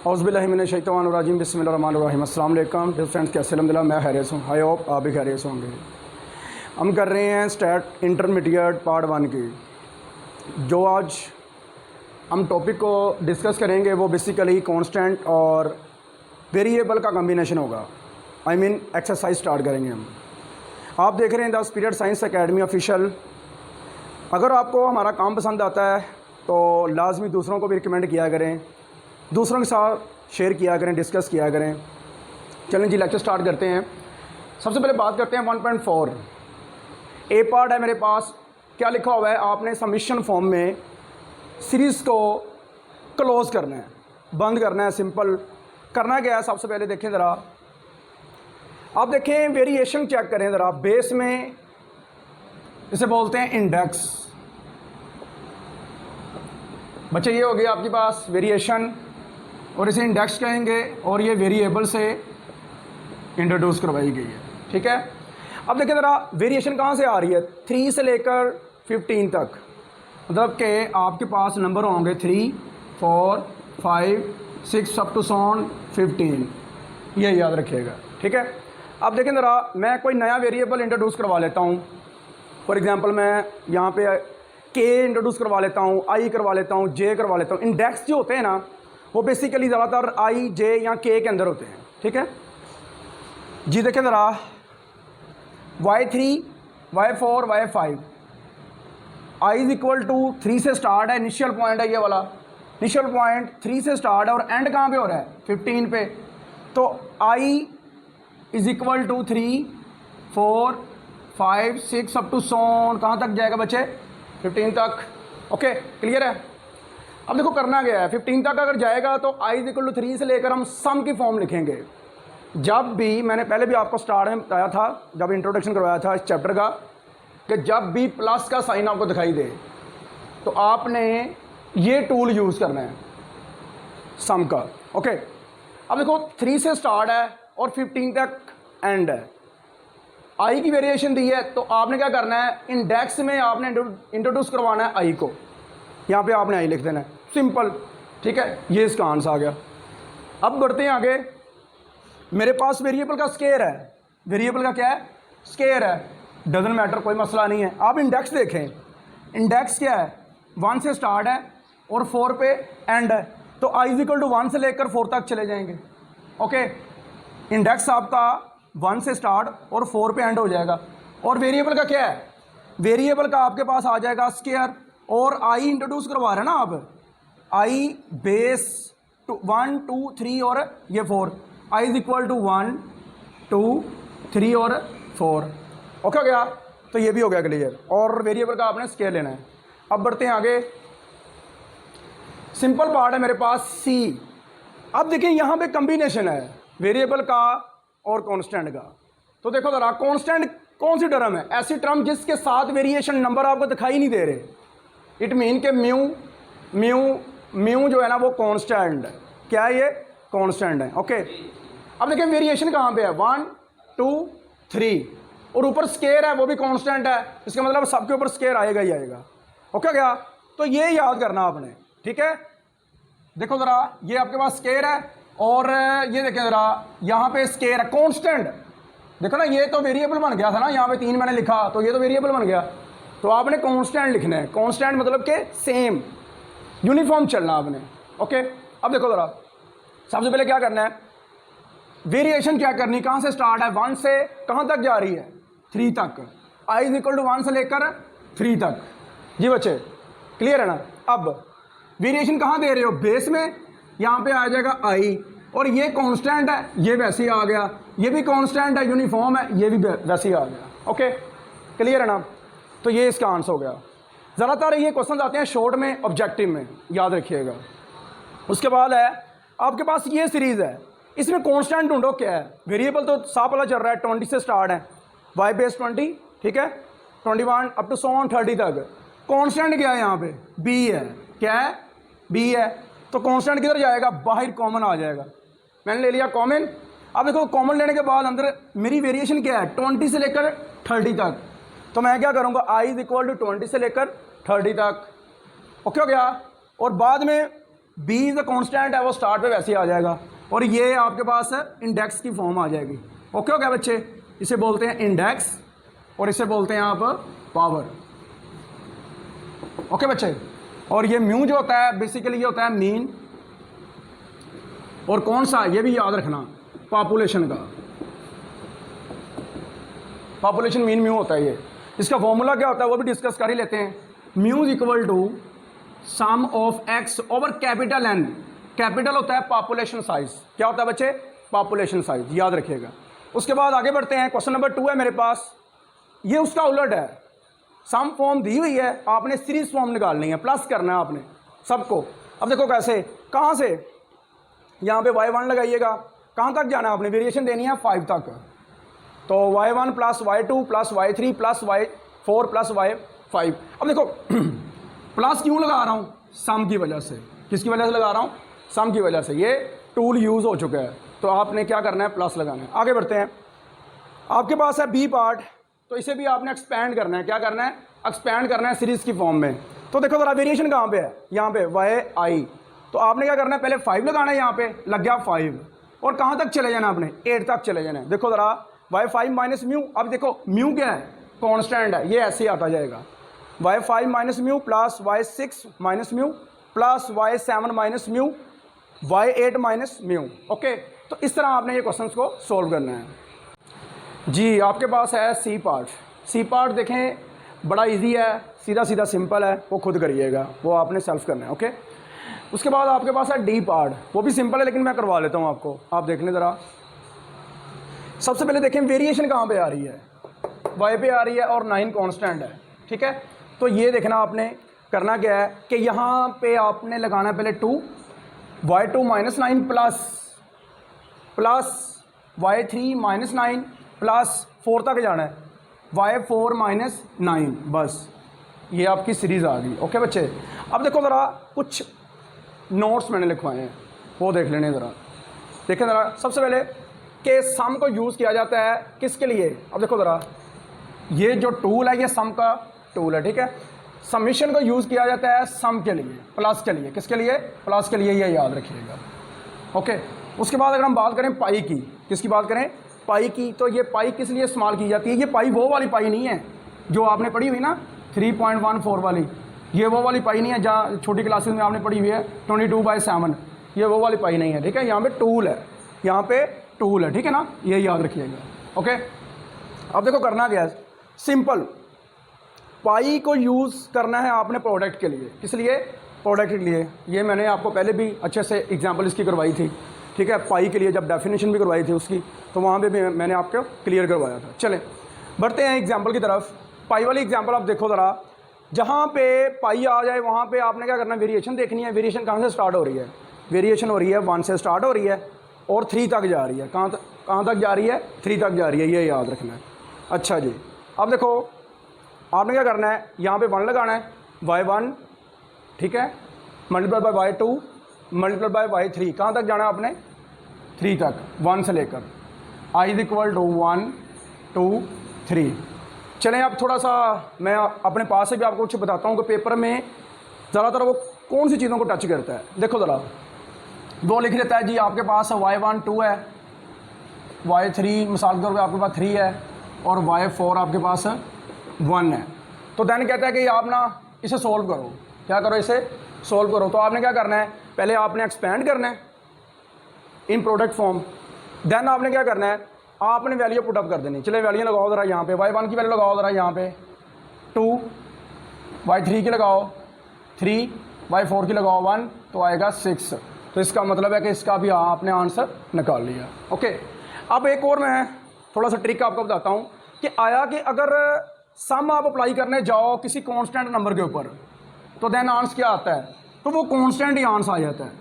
औज़ुबिल्लाहिमिनश्शैतानिर्रजीम बिस्मिल्लाहिर्रहमानिर्रहीम। अस्सलाम वालेकुम डियर फ्रेंड्स, कैसे अल्हम्दुलिल्लाह मैं खैरियत हूँ। आई होप आप भी खैरियत होंगे। हम कर रहे हैं स्टैट इंटरमीडिएट पार्ट 1 की। जो आज हम टॉपिक को डिस्कस करेंगे वो बेसिकली कांस्टेंट और वेरिएबल का कॉम्बिनेशन होगा। आई मीन एक्सरसाइज स्टार्ट करेंगे हम। आप देख रहे हैं the spirit science academy official. अगर आपको हमारा काम पसंद आता है तो लाजमी दूसरों को भी रिकमेंड किया करें, दूसरों के साथ शेयर किया करें, डिस्कस किया करें। चलें जी, लेक्चर स्टार्ट करते हैं। सबसे पहले बात करते हैं 1.4 ए पार्ट है मेरे पास। क्या लिखा हुआ है? आपने सबमिशन फॉर्म में सीरीज़ को क्लोज़ करना है, बंद करना है। सिंपल करना क्या है, सबसे पहले देखें ज़रा, आप देखें वेरिएशन चेक करें ज़रा। बेस में इसे बोलते हैं इंडेक्स। बच्चे ये हो गया आपके पास वेरिएशन, और इसे इंडेक्स कहेंगे, और ये वेरिएबल से इंट्रोड्यूस करवाई गई है। ठीक है, अब देखिए ज़रा वेरिएशन कहाँ से आ रही है। 3 से लेकर 15 तक, मतलब कि आपके पास नंबर होंगे 3, 4, 5, 6 अप टू 15। ये याद रखिएगा। ठीक है, अब देखें ज़रा, मैं कोई नया वेरिएबल इंट्रोड्यूस करवा लेता हूँ। फॉर एग्जांपल मैं यहाँ पे के इंट्रोड्यूस करवा लेता हूँ, आई करवा लेता हूँ, जे करवा लेता हूँ। इंडेक्स जो होते हैं ना, वो बेसिकली ज़्यादातर आई, जे या के अंदर होते हैं। ठीक है जी, देखें ज़रा, y3, y4, y5, I is equal to 3 से स्टार्ट है, इनिशियल पॉइंट है ये वाला। इनिशियल पॉइंट 3 से स्टार्ट है और एंड कहाँ पे हो रहा है? 15 पे। तो I is equal to 3, 4, 5, 6 up to कहाँ तक जाएगा बच्चे? 15 तक। ओके, क्लियर है। अब देखो करना क्या है, 15 तक अगर जाएगा तो आई इज इक्वल टू 3 से लेकर हम सम की फॉर्म लिखेंगे। जब भी, मैंने पहले भी आपको स्टार्ट में बताया था, जब इंट्रोडक्शन करवाया था इस चैप्टर का, कि जब भी प्लस का साइन आपको दिखाई दे तो आपने ये टूल यूज़ करना है, सम का। ओके, अब देखो 3 से स्टार्ट है और 15 तक एंड है। आई की वेरिएशन दी है तो आपने क्या करना है, इंडेक्स में आपने इंट्रोड्यूस करवाना है आई को। यहाँ पे आपने आई लिख देना है, सिंपल। ठीक है, ये इसका आंसर आ गया। अब बढ़ते हैं आगे। मेरे पास वेरिएबल का स्केयर है। वेरिएबल का क्या है? स्केयर है। डजंट मैटर, कोई मसला नहीं है। आप इंडेक्स देखें, इंडेक्स क्या है? 1 से स्टार्ट है और 4 पे एंड है। तो आई इज इक्वल टू 1 से लेकर 4 तक चले जाएंगे। ओके, इंडेक्स आपका 1 से स्टार्ट और 4 पे एंड हो जाएगा। और वेरिएबल का क्या है? वेरिएबल का आपके पास आ जाएगा स्केयर, और आई इंट्रोड्यूस करवा रहे हैं ना आप। आई बेस 1, 2, 3 और ये 4। आई इज इक्वल टू 1, 2, 3 और 4। ओके हो गया, तो ये भी हो गया क्लियर। और वेरिएबल का आपने स्केयर लेना है। अब बढ़ते हैं आगे। सिंपल पार्ट है मेरे पास सी। अब देखिए यहाँ पे कॉम्बिनेशन है वेरिएबल का और कांस्टेंट का। तो देखो ज़रा, कांस्टेंट कौन सी टर्म है? ऐसी टर्म जिसके साथ वेरिएशन नंबर आपको दिखाई नहीं दे रहे। इट मीन के म्यू जो है ना वो कांस्टेंट है। क्या है ये? कांस्टेंट है। ओके, अब देखिए वेरिएशन कहाँ पे है? 1, 2, 3, और ऊपर स्केयर है, वो भी कांस्टेंट है। इसका मतलब सबके ऊपर स्केयर आएगा ही आएगा। ओके गया, तो ये याद करना आपने। ठीक है, देखो ज़रा, ये आपके पास स्केयर है और ये देखें ज़रा, यहाँ पे स्केयर है, कांस्टेंट। देखो ना, ये तो वेरिएबल बन गया था ना, यहाँ पे 3 मैंने लिखा तो ये तो वेरिएबल बन गया। तो आपने कांस्टेंट लिखना है। कांस्टेंट मतलब कि सेम, यूनिफॉर्म चलना आपने। ओके, अब देखो ज़रा, सबसे पहले क्या करना है, वेरिएशन क्या करनी, कहाँ से स्टार्ट है? 1 से कहाँ तक जा रही है? 3 तक। आई इज इक्वल टू 1 से लेकर 3 तक। जी बच्चे, क्लियर है ना। अब वेरिएशन कहाँ दे रहे हो? बेस में। यहाँ पे आ जाएगा आई, और ये कांस्टेंट है, ये वैसे ही आ गया। ये भी कांस्टेंट है, यूनिफॉर्म है, ये भी वैसे ही आ गया। ओके, क्लियर है ना। तो ये इसका आंसर हो गया। ज़्यादातर ये क्वेश्चन आते हैं शॉर्ट में, ऑब्जेक्टिव में, याद रखिएगा। उसके बाद है आपके पास ये सीरीज़ है, इसमें कांस्टेंट ढूंढो क्या है। वेरिएबल तो साफ वाला चल रहा है, 20 से स्टार्ट है, वाई बेस 20, ठीक है, 21 अप टू 30 तक। कांस्टेंट क्या है यहाँ पे? बी है। क्या है? बी है। तो कांस्टेंट किधर जाएगा? बाहर कॉमन आ जाएगा। मैंने ले लिया कॉमन। अब देखो कॉमन लेने के बाद अंदर मेरी वेरिएशन क्या है? 20 से लेकर 30 तक। तो मैं क्या करूँगा? आई इज इक्वल टू 20 से लेकर 30 तक। ओके हो गया। और बाद में बी इज द कॉन्स्टेंट है वो स्टार्ट पे वैसे ही आ जाएगा, और ये आपके पास इंडेक्स की फॉर्म आ जाएगी। ओके हो गया बच्चे, इसे बोलते हैं इंडेक्स और इसे बोलते हैं आप पावर। ओके बच्चे, और ये म्यू जो होता है बेसिकली ये होता है मीन, और कौन सा ये भी याद रखना पॉपुलेशन का, पॉपुलेशन मीन म्यू होता है ये। इसका फॉर्मूला क्या होता है वो भी डिस्कस कर ही लेते हैं। Mu equal to sum of x over capital N. Capital होता है पॉपुलेशन साइज, क्या होता है बच्चे, पॉपुलेशन साइज, याद रखिएगा। उसके बाद आगे बढ़ते हैं, क्वेश्चन नंबर 2 है मेरे पास, ये उसका उलट है। सम फॉर्म दी हुई है, आपने सीरीज फॉर्म निकालनी है, प्लस करना है आपने सबको। अब देखो कैसे, कहाँ से, यहाँ पे y1 लगाइएगा, कहाँ तक जाना है आपने, वेरिएशन देनी है 5 तक, तो y1 plus y2 plus y3 plus y4 plus y5। अब देखो प्लस क्यों लगा रहा हूँ, सम की वजह से। किसकी वजह से लगा रहा हूँ, सम की वजह से। ये टूल यूज़ हो चुका है, तो आपने क्या करना है, प्लस लगाना है। आगे बढ़ते हैं, आपके पास है बी पार्ट, तो इसे भी आपने एक्सपैंड करना है। क्या करना है, एक्सपैंड करना है सीरीज़ की फॉर्म में। तो देखो ज़रा वेरिएशन कहाँ पे है, यहाँ पे y i, तो आपने क्या करना है, पहले 5 लगाना है, यहाँ पे लग गया 5, और कहाँ तक चले जाना आपने, 8 तक चले जाना है। देखो ज़रा y5 माइनस म्यू, अब देखो म्यू क्या है, कॉन्स्टेंट है, ये ऐसे ही आता जाएगा। y5 minus mu plus y6 minus mu plus y7 minus mu y8 minus mu. Okay, तो इस तरह आपने ये क्वेश्चंस को सोल्व करना है जी। आपके पास है सी पार्ट। सी पार्ट देखें बड़ा इजी है, सीधा सीधा सिंपल है, वो खुद करिएगा, वो आपने सेल्फ करना है। ओके, उसके बाद आपके पास है डी पार्ट, वो भी सिंपल है लेकिन मैं करवा लेता हूँ आपको, आप देख लें ज़रा। सबसे पहले देखें वेरिएशन कहाँ पे आ रही है, y पे आ रही है और 9 कांस्टेंट है, ठीक है। तो ये देखना आपने करना क्या है कि यहाँ पे आपने लगाना है पहले 2, y2 minus 9 plus y3 minus 9 plus 4 तक जाना है y4 माइनस 9, बस ये आपकी सीरीज़ आ गई। ओके बच्चे, अब देखो ज़रा कुछ नोट्स मैंने लिखवाए हैं, वो देख लेने ज़रा, देखें ज़रा। सबसे पहले कि सम को यूज़ किया जाता है किसके लिए, अब देखो ज़रा, ये जो टूल है ये सम का टूल है, ठीक है। समीशन को यूज़ किया जाता है सम के लिए, प्लस के लिए, किसके लिए, प्लस के लिए, ये याद रखिएगा। ओके, उसके बाद अगर हम बात करें पाई की, किसकी बात करें, पाई की, तो ये पाई किस लिए इस्तेमाल की जाती है, ये पाई वो वाली पाई नहीं है जो आपने पढ़ी हुई ना 3.14 वाली, ये वो वाली पाई नहीं है जहाँ छोटी क्लासेस में आपने पढ़ी हुई है 22/7, ये वो वाली पाई नहीं है, ठीक है। यहाँ पे टूल है, यहाँ पे टूल है, ठीक है ना, ये याद रखिएगा। ओके, अब देखो करना क्या है, सिंपल, पाई को यूज़ करना है आपने प्रोडक्ट के लिए, किस लिए, प्रोडक्ट के लिए। ये मैंने आपको पहले भी अच्छे से एग्जांपल इसकी करवाई थी, ठीक है, पाई के लिए जब डेफिनेशन भी करवाई थी उसकी, तो वहाँ पे भी मैंने आपको क्लियर करवाया था। चलें बढ़ते हैं एग्जांपल की तरफ। पाई वाली एग्जांपल आप देखो ज़रा, जहाँ पे पाई आ जाए वहाँ पे आपने क्या करना है, वेरिएशन देखनी है। वेरिएशन कहाँ से स्टार्ट हो रही है, वेरिएशन हो रही है 1 से स्टार्ट हो रही है और 3 तक जा रही है। कहाँ तक जा रही है, 3 तक जा रही है, ये याद रखना है। अच्छा जी, अब देखो आपने क्या करना है, यहाँ पे 1 लगाना है, y1, ठीक है, multiply by y2 multiply by y3, कहाँ तक जाना है आपने, 3 तक, 1 से लेकर i इज इक्वल टू 1 2 3। चलें अब थोड़ा सा मैं अपने पास से भी आपको कुछ बताता हूँ कि पेपर में ज़्यादातर वो कौन सी चीज़ों को टच करता है। देखो ज़रा, वो लिख लेता है जी आपके पास y1 2 है, y3 मिसाल के तौर पर आपके पास 3 है और y4 आपके पास 1 है। तो देन कहता है कि आप ना इसे सोल्व करो, क्या करो, इसे सोल्व करो। तो आपने क्या करना है, पहले आपने एक्सपेंड करना है इन प्रोडक्ट फॉर्म, देन आपने क्या करना है, आपने वैल्यू पुटअप कर देनी। चले वैल्यू लगाओ ज़रा, यहाँ पे y1 की वैल्यू लगाओ ज़रा, यहाँ पे 2, y3 की लगाओ 3, y4 की लगाओ 1, तो आएगा 6। तो इसका मतलब है कि इसका भी आपने आंसर निकाल लिया। ओके, अब एक और मैं थोड़ा सा ट्रिक आपको बताता हूँ कि आया कि अगर सम आप अप्लाई करने जाओ किसी कांस्टेंट नंबर के ऊपर, तो देन आंसर क्या आता है, तो वो कांस्टेंट ही आंसर आ जाता है,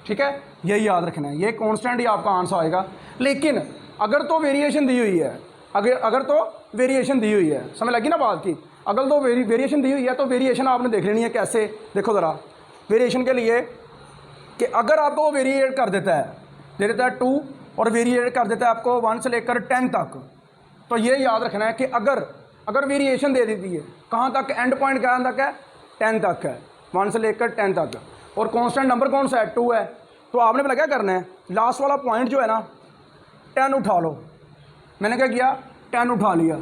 ठीक है, यही याद रखना है, ये कांस्टेंट ही आपका आंसर आएगा। लेकिन अगर तो वेरिएशन दी हुई है, अगर तो वेरिएशन दी हुई है, समझ लगी ना बात की, अगर तो वेरिएशन दी हुई है तो वेरिएशन आपने देख लेनी है कैसे। देखो ज़रा, वेरिएशन के लिए कि अगर आपको वो वेरिएट कर देता है, दे देता है 2 और वेरिएट कर देता है आपको 1 से लेकर 10 तक, तो ये याद रखना है कि अगर वेरिएशन दे देती है, कहाँ तक, एंड पॉइंट कहाँ तक है, 10 तक है, 1 से लेकर 10 तक, और कांस्टेंट नंबर कौन सा है, 2 है। तो आपने पहले क्या करना है, लास्ट वाला पॉइंट जो है ना 10 उठा लो। मैंने क्या किया, 10 उठा लिया,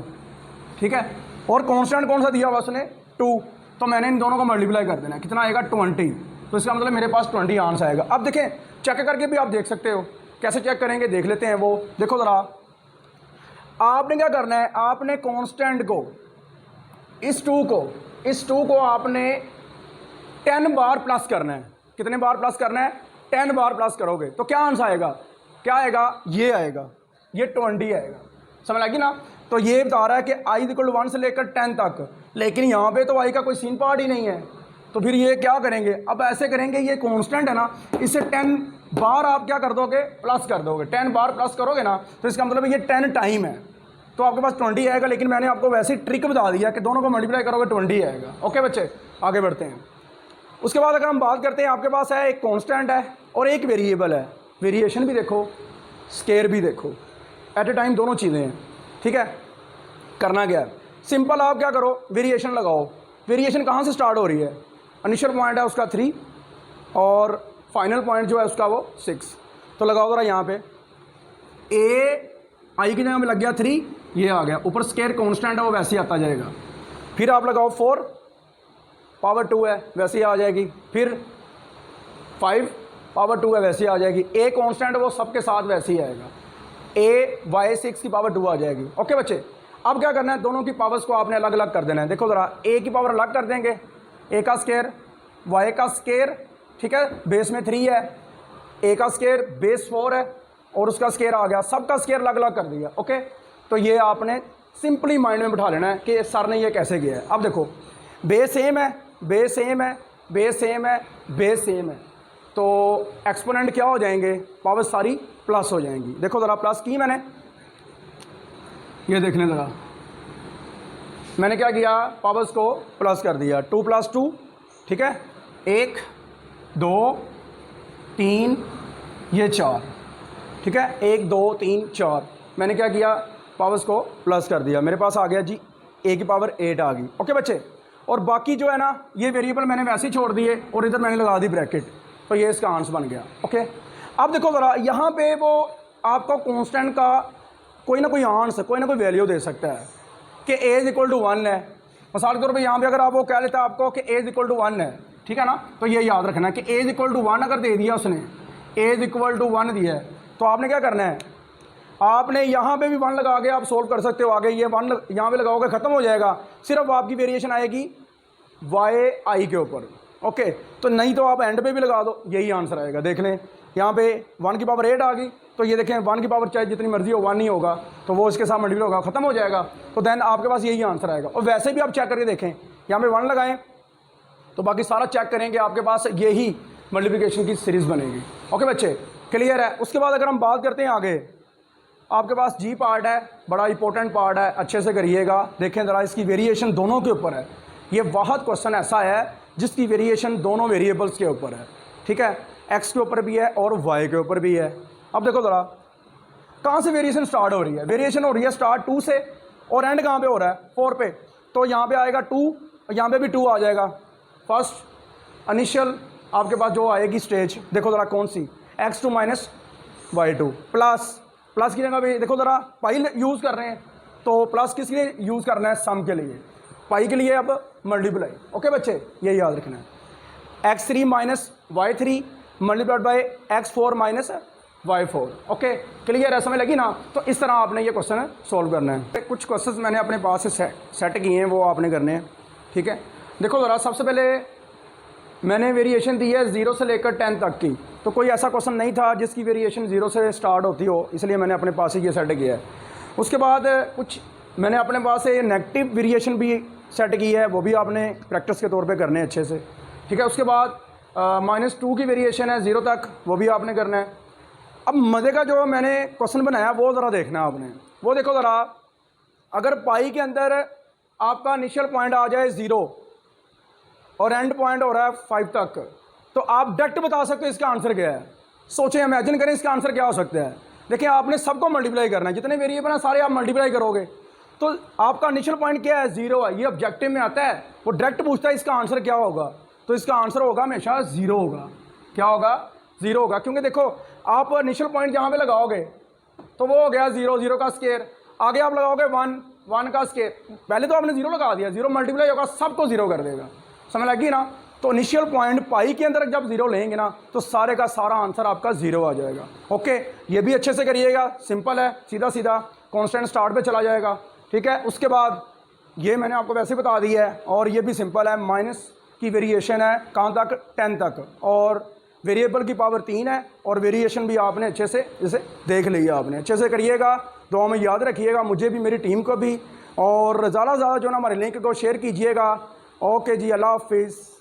ठीक है। और कांस्टेंट कौन सा दिया हुआ उसने, 2, तो मैंने इन दोनों को मल्टीप्लाई कर देना है, कितना आएगा 20। तो इसका मतलब मेरे पास 20 आंसर आएगा। अब देखें चेक करके भी आप देख सकते हो, कैसे चेक करेंगे देख लेते हैं। वो देखो ज़रा, आपने क्या करना है, आपने कांस्टेंट को इस 2 को आपने 10 बार प्लस करना है। कितने बार प्लस करना है, 10 बार प्लस करोगे तो क्या आंसर आएगा, क्या आएगा, ये आएगा, ये 20 आएगा। समझ लगी ना। तो ये बता रहा है कि i = 1 से लेकर 10 तक, लेकिन यहाँ पे तो i का कोई सीन पार्ट ही नहीं है। तो फिर ये क्या करेंगे, अब ऐसे करेंगे, ये कांस्टेंट है ना, इसे 10 बार आप क्या कर दोगे, प्लस कर दोगे। 10 बार प्लस करोगे ना, तो इसका मतलब ये 10 टाइम है, तो आपके पास 20 आएगा। लेकिन मैंने आपको वैसे ट्रिक बता दिया कि दोनों को मल्टीप्लाई करोगे 20 आएगा। ओके बच्चे, आगे बढ़ते हैं। उसके बाद अगर हम बात करते हैं, आपके पास है एक कांस्टेंट है और एक वेरिएबल है। वेरिएशन भी देखो, स्केयर भी देखो, एट ए टाइम दोनों चीज़ें हैं, ठीक है। करना क्या है, सिंपल आप क्या करो, वेरिएशन लगाओ। वेरिएशन कहाँ से स्टार्ट हो रही है, इनिशियल पॉइंट है उसका 3 और फाइनल पॉइंट जो है उसका वो 6। तो लगाओ ज़रा यहाँ पे, ए आई की जगह में लग गया 3, ये आ गया। ऊपर स्केयर कांस्टेंट है वो वैसे ही आता जाएगा। फिर आप लगाओ 4 पावर 2 है, वैसे ही आ जाएगी। फिर 5 पावर 2 है, वैसे ही आ जाएगी। ए कांस्टेंट वो सबके साथ वैसे ही आएगा। ए वाई 6 की पावर 2 आ जाएगी। ओके बच्चे, अब क्या करना है, दोनों की पावर्स को आपने अलग अलग कर देना है। देखो ज़रा, ए की पावर अलग कर देंगे, ए का स्केयर, वाई का स्केयर, ठीक है, बेस में 3 है, ए का स्केयर बेस 4 है और उसका स्केयर आ गया, सबका स्केयर अलग अलग कर दिया। ओके, तो ये आपने सिंपली माइंड में बिठा लेना है कि सर ने ये कैसे किया है। अब देखो, बेस सेम है, बेस सेम है, बेस सेम है, बेस सेम है, तो एक्सपोनेंट क्या हो जाएंगे, पावर सारी प्लस हो जाएंगी। देखो ज़रा, प्लस की मैंने, ये देख लें ज़रा, मैंने क्या किया, पावर्स को प्लस कर दिया। 2 + 2, ठीक है, 1 2 3 ये 4, ठीक है, 1 2 3 4। मैंने क्या किया, पावर्स को प्लस कर दिया, मेरे पास आ गया जी a की पावर 8 आ गई। ओके बच्चे, और बाकी जो है ना, ये वेरिएबल मैंने वैसे ही छोड़ दिए और इधर मैंने लगा दी ब्रैकेट, तो ये इसका आंसर बन गया। ओके, अब देखो ज़रा, यहाँ पे वो आपको कांस्टेंट का कोई ना कोई आंसर, कोई ना कोई वैल्यू दे सकता है कि a = 1 है। मिसाल के तौर पर यहाँ पे अगर आप वो कह लेता आपको कि a = 1 है, ठीक है ना, तो ये याद रखना कि a = 1 अगर दे दिया उसने, a = 1 दिया है, तो आपने क्या करना है, आपने यहाँ पे भी 1 लगा के आप सोल्व कर सकते हो। आगे ये 1 यहाँ पे लगाओगे, ख़त्म हो जाएगा। सिर्फ आपकी वेरिएशन आएगी वाई आई के ऊपर। ओके, तो नहीं तो आप एंड पे भी लगा दो, यही आंसर आएगा। देख लें, यहाँ पे 1 की पावर 8 आ गई, तो ये देखें 1 की पावर चाहे जितनी मर्जी हो 1 नहीं होगा, तो वो इसके साथ मल्टीप्लाई होगा, ख़त्म हो जाएगा। तो देन आपके पास यही आंसर आएगा। और वैसे भी आप चेक करके देखें, यहाँ पे 1 लगाएं तो बाकी सारा चेक करेंगे, आपके पास यही मल्टीप्लिकेशन की सीरीज़ बनेगी। ओके बच्चे, क्लियर है। उसके बाद अगर हम बात करते हैं आगे, आपके पास जी पार्ट है, बड़ा इंपॉर्टेंट पार्ट है, अच्छे से करिएगा। देखें ज़रा, इसकी वेरिएशन दोनों के ऊपर है। ये वाहद क्वेश्चन ऐसा है जिसकी वेरिएशन दोनों वेरिएबल्स के ऊपर है, ठीक है, एक्स के ऊपर भी है और वाई के ऊपर भी है। अब देखो ज़रा, कहाँ से वेरिएशन स्टार्ट हो रही है, वेरिएशन हो रही है स्टार्ट 2 से और एंड कहाँ पे हो रहा है, 4 पे। तो यहाँ पे आएगा 2 और यहाँ पे भी 2 आ जाएगा। फर्स्ट इनिशियल आपके पास जो आएगी स्टेज, देखो ज़रा कौन सी, x2 - y2 प्लस की जगह भी देखो ज़रा पाई यूज़ कर रहे हैं, तो प्लस किस लिए यूज़ करना है, सम के लिए, पाई के लिए अब मल्टीप्लाई। ओके बच्चे, ये याद रखना है, x3 - y3 multiplied by x4 - y4। Okay, clear है, समझ लगी ना। तो इस तरह आपने ये क्वेश्चन सॉल्व करना है। कुछ क्वेश्चंस मैंने अपने पास से सेट किए हैं, वो आपने करने हैं, ठीक है। देखो ज़रा, सबसे पहले मैंने वेरिएशन दी है 0 से लेकर 10 तक की, तो कोई ऐसा क्वेश्चन नहीं था जिसकी वेरिएशन 0 से स्टार्ट होती हो, इसलिए मैंने अपने पास ही ये सेट किया है। उसके बाद कुछ मैंने अपने पास से नेगेटिव वेरिएशन भी सेट की है, वो भी आपने प्रैक्टिस के तौर पे करने हैं अच्छे से, ठीक है। उसके बाद -2 की वेरिएशन है 0 तक, वो भी आपने करना है। अब मज़े का जो मैंने क्वेश्चन बनाया वो ज़रा देखना है आपने। वो देखो ज़रा, अगर पाई के अंदर आपका इनिशियल पॉइंट आ जाए 0 और एंड पॉइंट हो रहा है 5 तक, तो आप डायरेक्ट बता सकते हो इसका आंसर क्या है। सोचें, इमेजिन करें इसका आंसर क्या हो सकता है। देखिए, आपने सबको मल्टीप्लाई करना है, जितने वेरिएबल हैं सारे आप मल्टीप्लाई करोगे, तो आपका इनिशियल पॉइंट क्या है, 0 है। ये ऑब्जेक्टिव में आता है, वो डायरेक्ट पूछता है इसका आंसर क्या होगा। तो इसका आंसर होगा हमेशा 0 होगा। क्या होगा? 0 होगा, क्योंकि देखो आप इनिशियल पॉइंट जहाँ पे लगाओगे तो वो हो गया 0, 0 का स्केयर। आगे आप लगाओगे 1, 1 का स्केयर। पहले तो आपने 0 लगा दिया, 0 मल्टीप्लाई होगा, सबको 0 कर देगा। समझ लगी ना? तो इनिशियल पॉइंट पाई के अंदर जब 0 लेंगे ना तो सारे का सारा आंसर आपका 0 आ जाएगा। ओके, ये भी अच्छे से करिएगा, सिंपल है, सीधा सीधा कांस्टेंट स्टार्ट पे चला जाएगा। ठीक है, उसके बाद ये मैंने आपको वैसे बता दिया है, और ये भी सिंपल है, माइनस की वेरिएशन है कहाँ तक? 10 तक, और वेरिएबल की पावर 3 है, और वेरिएशन भी आपने अच्छे से इसे देख लिया। आपने अच्छे से करिएगा, दुआ में याद रखिएगा, मुझे भी, मेरी टीम को भी, और ज़्यादा से ज़्यादा जो ना हमारे लिंक को शेयर कीजिएगा। ओके जी, अल्लाह हाफिज़।